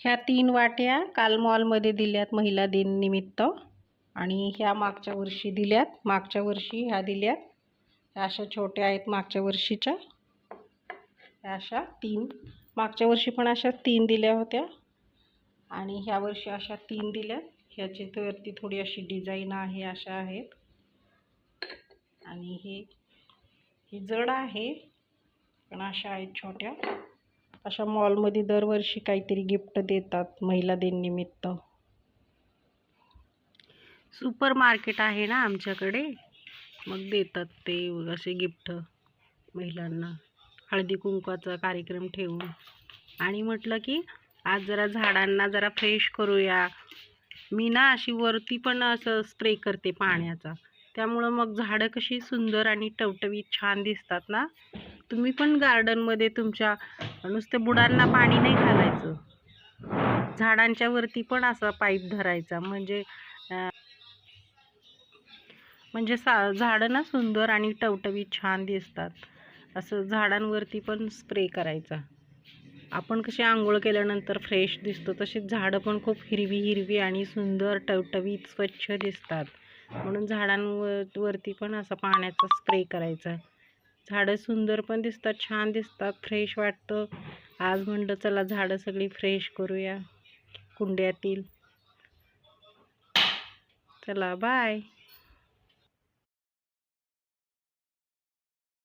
ह्या 3 वाट्या काल मॉलमध्ये दिल्यात महिला दिन निमित्त आणि ह्या मागच्या वर्षी दिल्यात. मागच्या वर्षी ह्या दिल्यात. ह्या अशा छोट्या आहेत मागच्या वर्षीच्या. ह्या अशा 3 मागच्या वर्षी पण अशा 3 दिल्या होत्या आणि ह्या वर्षी अशा 3 दिल्यात. ह्याची वरती थोडी अशी डिझाईन आहे, अशा आहेत. आणि ही जड आहे पण अशा आहेत छोट्या. अशा मॉलमध्ये दरवर्षी काहीतरी गिफ्ट देतात महिला दिन निमित्त. सुपर मार्केट आहे ना आमच्याकडे, मग देतात ते असे गिफ्ट महिलांना हळदी कुंकवाचा कार्यक्रम ठेवून. आणि म्हटलं की आज जरा झाडांना जरा फ्रेश करूया. मी ना अशी वरती पण असं स्प्रे करते पाण्याचा, त्यामुळं मग झाडं कशी सुंदर आणि टवटवीत छान दिसतात ना. तुम्ही पण गार्डनमध्ये तुमच्या नुसते बुडांना पाणी नाही घालायचं, झाडांच्या वरती पण असा पाईप धरायचा, म्हणजे झाडं ना सुंदर आणि टवटवीत छान दिसतात. असं झाडांवरती पण स्प्रे करायचा. आपण कशी आंघोळ केल्यानंतर फ्रेश दिसतो, तशीच झाडं पण खूप हिरवी हिरवी आणि सुंदर टवटवीत स्वच्छ दिसतात. म्हणून झाडांवरती पण असा पाण्याचा स्प्रे करायचा. झाडं सुंदर पण दिसतात, छान दिसतात, फ्रेश वाटतं. आज म्हणलं चला झाडं सगळी फ्रेश करूया कुंड्यातील. चला बाय.